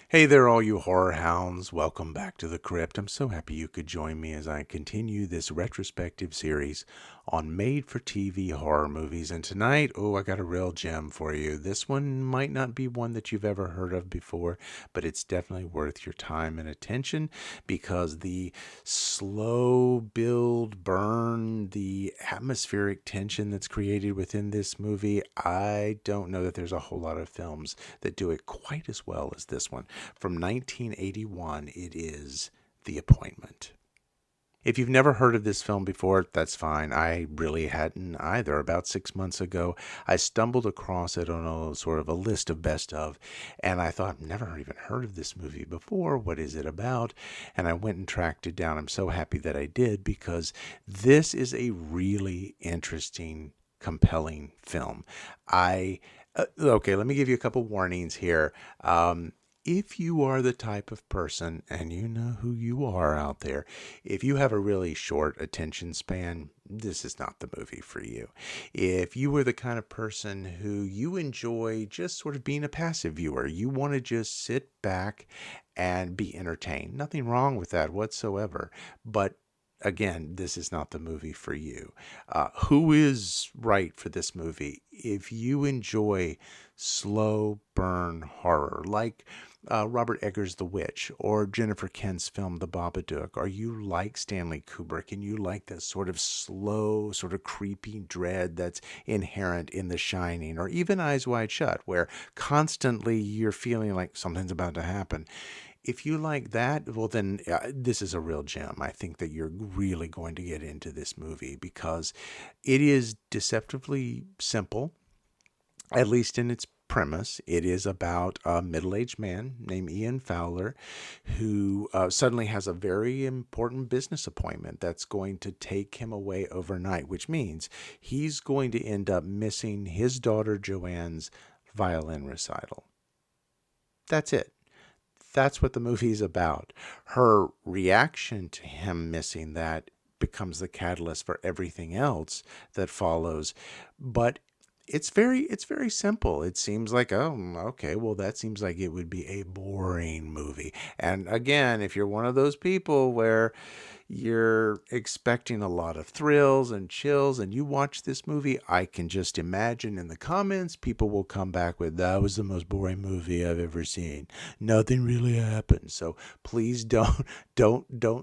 Hey there, all you horror hounds. Welcome back to the crypt. I'm so happy you could join me as I continue this retrospective series on made-for-TV horror movies. And tonight, I got a real gem for you. This one might not be one that you've ever heard of before, but it's definitely worth your time and attention because the slow build, burn, the atmospheric tension that's created within this movie, I don't know that there's a whole lot of films that do it quite as well as this one. From 1981, it is The Appointment. If you've never heard of this film before, that's fine. I really hadn't either. About 6 months ago, I stumbled across it on a sort of a list of best of, and I thought, I've never even heard of this movie before. What is it about? And I went and tracked it down. I'm so happy that I did because this is a really interesting, compelling film. Okay, let me give you a couple warnings here. If you are the type of person, and you know who you are out there, if you have a really short attention span, this is not the movie for you. If you are the kind of person who you enjoy just sort of being a passive viewer, you want to just sit back and be entertained. Nothing wrong with that whatsoever. But again, this is not the movie for you. Who is right for this movie? If you enjoy slow burn horror, like Robert Eggers' The Witch or Jennifer Kent's film The Babadook, or you like Stanley Kubrick and you like that sort of slow, sort of creepy dread that's inherent in The Shining, or even Eyes Wide Shut, where constantly you're feeling like something's about to happen. If you like that, well, then this is a real gem. I think that you're really going to get into this movie because it is deceptively simple, at least in its premise. It is about a middle-aged man named Ian Fowler who suddenly has a very important business appointment that's going to take him away overnight, which means he's going to end up missing his daughter Joanne's violin recital. That's it. That's what the movie's about. Her reaction to him missing that becomes the catalyst for everything else that follows. But it's very simple. It seems like, oh, okay, well, that seems like it would be a boring movie. And again, if you're one of those people where you're expecting a lot of thrills and chills and you watch this movie, I can just imagine in the comments people will come back with, that was the most boring movie I've ever seen. Nothing really happened. So please don't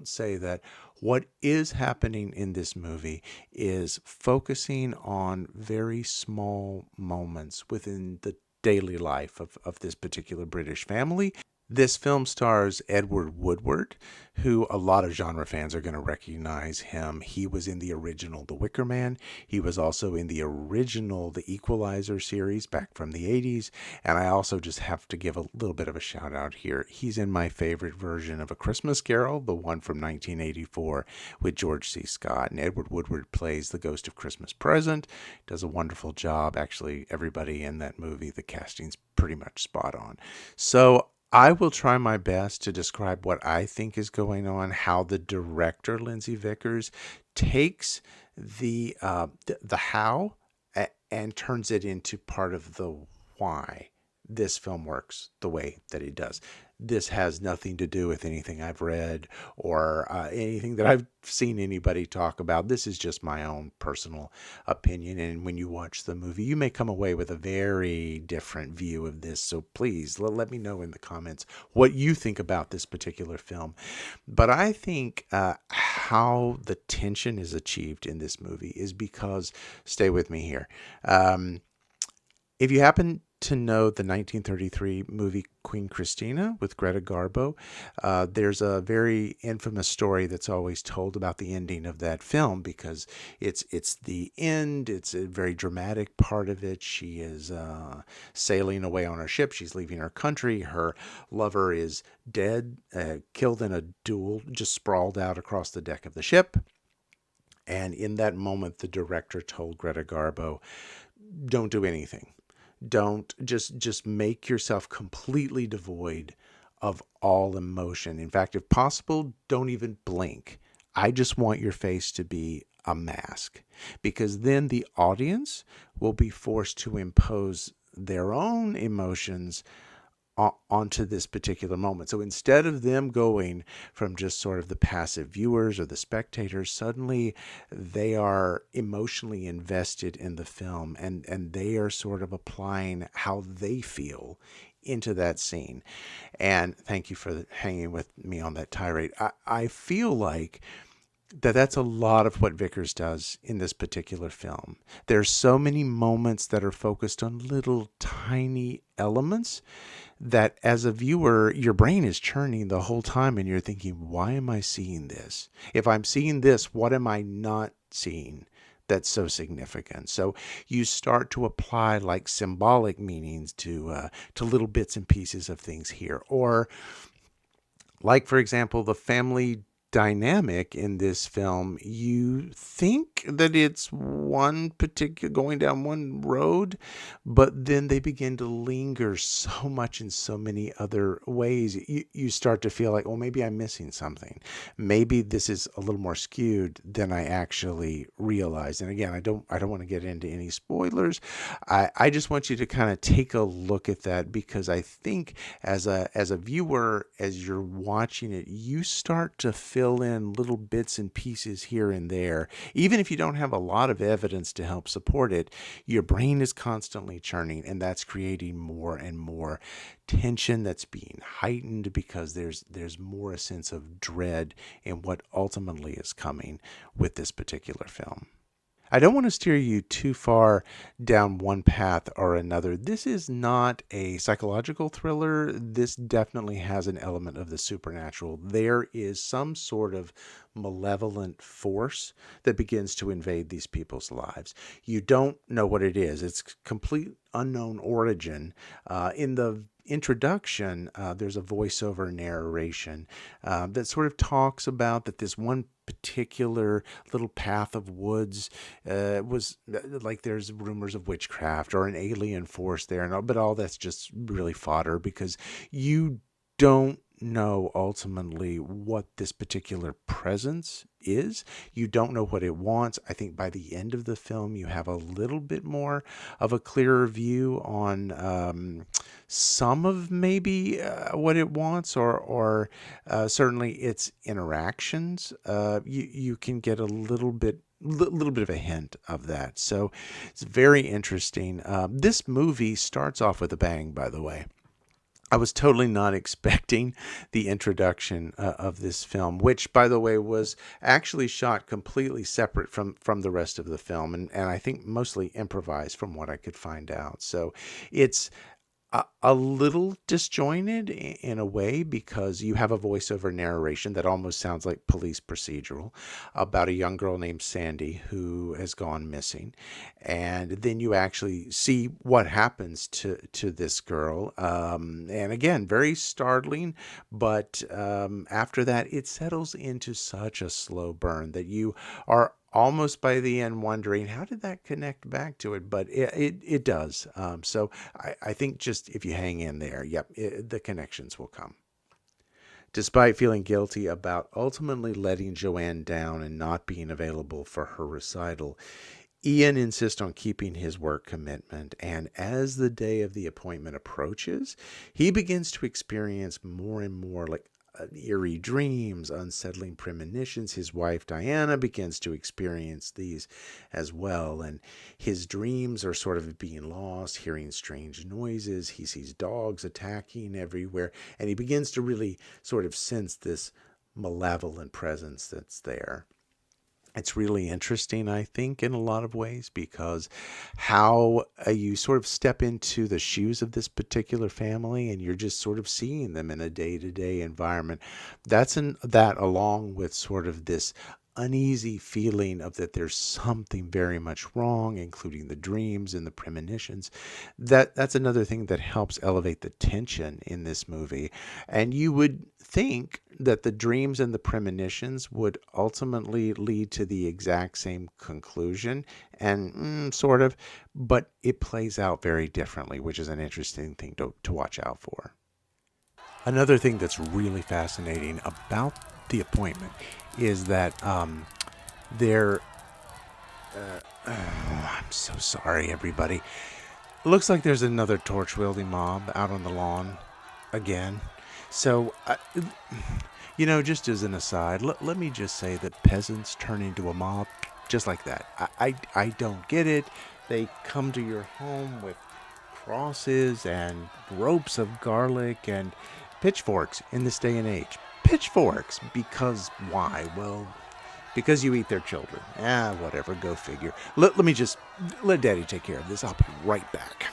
say that. What is happening in this movie is focusing on very small moments within the daily life of this particular British family. This film stars Edward Woodward, who a lot of genre fans are going to recognize him. He was in the original The Wicker Man. He was also in the original The Equalizer series back from the 80s. And I also just have to give a little bit of a shout out here. He's in my favorite version of A Christmas Carol, the one from 1984 with George C. Scott. And Edward Woodward plays the Ghost of Christmas Present. Does a wonderful job. Actually, everybody in that movie, the casting's pretty much spot on. So I will try my best to describe what I think is going on, how the director, Lindsey Vickers, takes the how and turns it into part of the why this film works the way that it does. This has nothing to do with anything I've read or anything that I've seen anybody talk about. This is just my own personal opinion. And when you watch the movie, you may come away with a very different view of this. So please let me know in the comments what you think about this particular film. But I think how the tension is achieved in this movie is because, stay with me here. If you happen to know the 1933 movie Queen Christina with Greta Garbo, there's a very infamous story that's always told about the ending of that film because it's the end. It's a very dramatic part of it. She is sailing away on her ship. She's leaving her country. Her lover is dead, killed in a duel, just sprawled out across the deck of the ship. And in that moment, the director told Greta Garbo, don't do anything. Don't just make yourself completely devoid of all emotion. In fact, if possible, don't even blink. I just want your face to be a mask, because then the audience will be forced to impose their own emotions onto this particular moment. So instead of them going from just sort of the passive viewers or the spectators, suddenly they are emotionally invested in the film, and they are sort of applying how they feel into that scene. And thank you for hanging with me on that tirade. I feel like that's a lot of what Vickers does in this particular film. There's so many moments that are focused on little tiny elements that as a viewer, your brain is churning the whole time and you're thinking, why am I seeing this? If I'm seeing this, what am I not seeing that's so significant? So you start to apply like symbolic meanings to little bits and pieces of things here. Or like, for example, the family dynamic in this film, you think that it's one particular going down one road, but then they begin to linger so much in so many other ways. You start to feel like, well, maybe I'm missing something. Maybe this is a little more skewed than I actually realized. And again, I don't want to get into any spoilers. I just want you to kind of take a look at that, because I think as a viewer, as you're watching it, you start to fill in little bits and pieces here and there. Even if you don't have a lot of evidence to help support it, your brain is constantly churning, and that's creating more and more tension that's being heightened, because there's more a sense of dread in what ultimately is coming with this particular film. I don't want to steer you too far down one path or another. This is not a psychological thriller. This definitely has an element of the supernatural. There is some sort of malevolent force that begins to invade these people's lives. You don't know what it is. It's complete unknown origin. In the introduction, there's a voiceover narration that sort of talks about that this one particular little path of woods was like there's rumors of witchcraft or an alien force there, and but all that's just really fodder, because you don't know ultimately what this particular presence is. You don't know what it wants. I think by the end of the film, you have a little bit more of a clearer view on some of maybe what it wants, or certainly its interactions. You can get a little bit of a hint of that. So it's very interesting. This movie starts off with a bang, by the way. I was totally not expecting the introduction of this film, which, by the way, was actually shot completely separate from the rest of the film, and I think mostly improvised from what I could find out. So it's a little disjointed in a way, because you have a voiceover narration that almost sounds like police procedural about a young girl named Sandy who has gone missing. And then you actually see what happens to this girl. And again, very startling. But after that, it settles into such a slow burn that you are almost by the end wondering, how did that connect back to it? But it does. So I think just if you hang in there, the connections will come. Despite feeling guilty about ultimately letting Joanne down and not being available for her recital, Ian insists on keeping his work commitment, and as the day of the appointment approaches, he begins to experience more and more like eerie dreams, unsettling premonitions. His wife Diana begins to experience these as well, and his dreams are sort of being lost, hearing strange noises. He sees dogs attacking everywhere, and he begins to really sort of sense this malevolent presence that's there. It's really interesting, I think, in a lot of ways, because how you sort of step into the shoes of this particular family and you're just sort of seeing them in a day-to-day environment. That along with sort of this uneasy feeling of that there's something very much wrong, including the dreams and the premonitions. That's another thing that helps elevate the tension in this movie. And you would think that the dreams and the premonitions would ultimately lead to the exact same conclusion, and sort of, but it plays out very differently, which is an interesting thing to watch out for. Another thing that's really fascinating about The Appointment is that they're. I'm so sorry, everybody. It looks like there's another torch wielding mob out on the lawn again. So, just as an aside, let me just say that peasants turn into a mob just like that. I don't get it. They come to your home with crosses and ropes of garlic and pitchforks in this day and age. Pitchforks, because why? Well, because you eat their children. Whatever, go figure. Let me just let Daddy take care of this. I'll be right back.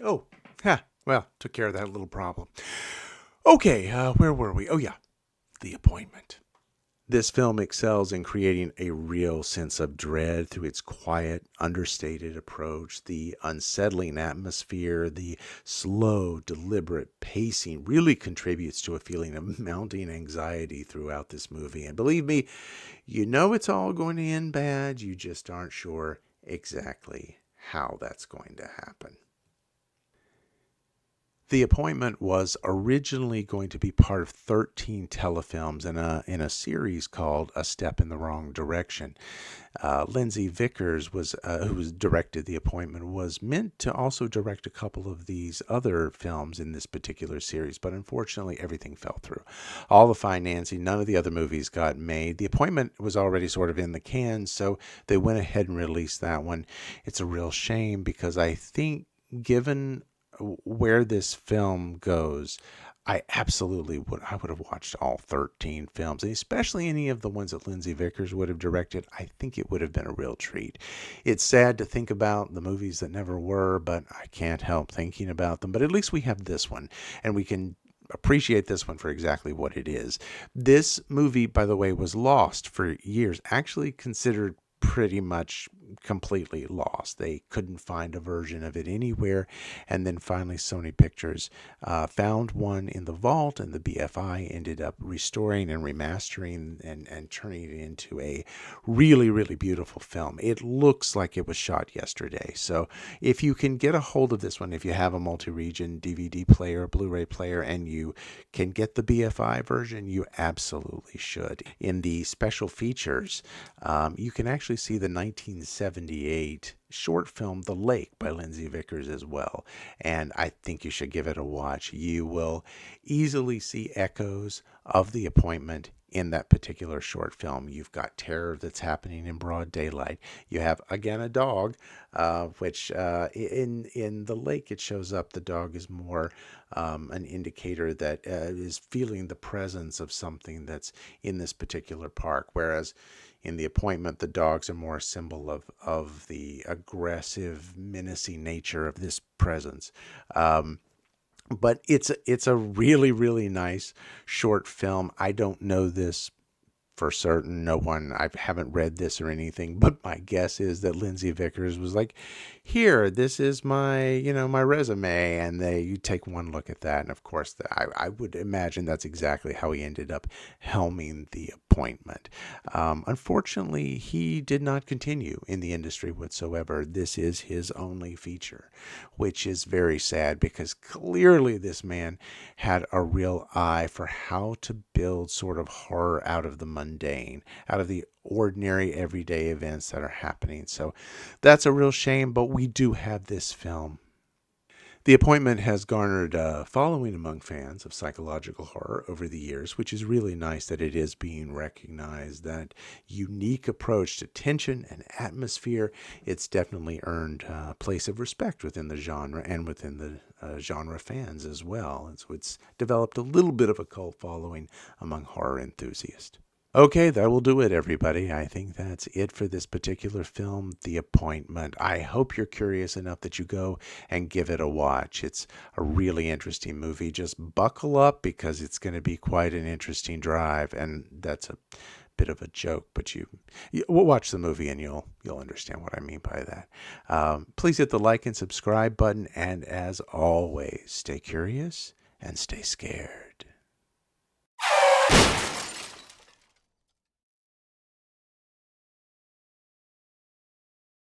Oh, well, took care of that little problem. Okay, where were we? Oh, yeah, The Appointment. This film excels in creating a real sense of dread through its quiet, understated approach. The unsettling atmosphere, the slow, deliberate pacing really contributes to a feeling of mounting anxiety throughout this movie. And believe me, you know it's all going to end bad. You just aren't sure exactly how that's going to happen. The Appointment was originally going to be part of 13 telefilms in a series called A Step in the Wrong Direction. Lindsey Vickers, who directed The Appointment, was meant to also direct a couple of these other films in this particular series, but unfortunately everything fell through. All the financing, none of the other movies got made. The Appointment was already sort of in the can, so they went ahead and released that one. It's a real shame because I think, given where this film goes, I would have watched all 13 films, and especially any of the ones that Lindsey Vickers would have directed. I think it would have been a real treat. It's sad to think about the movies that never were, but I can't help thinking about them. But at least we have this one, and we can appreciate this one for exactly what it is. This movie, by the way, was lost for years, actually considered pretty much completely lost. They couldn't find a version of it anywhere, and then finally Sony Pictures found one in the vault, and the BFI ended up restoring and remastering and turning it into a really, really beautiful film. It looks like it was shot yesterday. So if you can get a hold of this one, if you have a multi-region DVD player, Blu-ray player, and you can get the BFI version, you absolutely should. In the special features, you can actually see the 1978 short film The Lake by Lindsey Vickers as well, and I think you should give it a watch. You will easily see echoes of The Appointment in that particular short film. You've got terror that's happening in broad daylight. You have, again, a dog, which in The Lake it shows up. The dog is more an indicator that is feeling the presence of something that's in this particular park, whereas in The Appointment, the dogs are more a symbol of the aggressive, menacing nature of this presence. But it's a really, really nice short film. I don't know this for certain. I haven't read this or anything, but my guess is that Lindsey Vickers was like, here, this is my resume, and you take one look at that, and of course I would imagine that's exactly how he ended up helming The Appointment. Unfortunately, he did not continue in the industry whatsoever. This is his only feature, which is very sad because clearly this man had a real eye for how to build sort of horror out of the mundane, out of the ordinary everyday events that are happening. So that's a real shame, but we do have this film. The Appointment has garnered a following among fans of psychological horror over the years, which is really nice that it is being recognized. That unique approach to tension and atmosphere, it's definitely earned a place of respect within the genre and within the genre fans as well. And so it's developed a little bit of a cult following among horror enthusiasts. Okay, that will do it, everybody. I think that's it for this particular film, The Appointment. I hope you're curious enough that you go and give it a watch. It's a really interesting movie. Just buckle up because it's going to be quite an interesting drive, and that's a bit of a joke, but we'll watch the movie and you'll understand what I mean by that. Please hit the like and subscribe button, and as always, stay curious and stay scared.